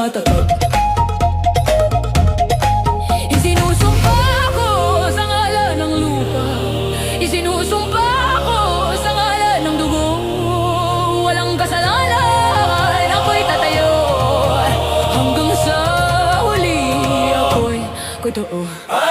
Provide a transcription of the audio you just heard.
matatag. Isinusumpa ko sa ngalan ng lupa, isinusumpa ko sa ngalan ng dugo. Walang kasalanan, ako'y tatayo hanggang sa huli. Ako'y totoo.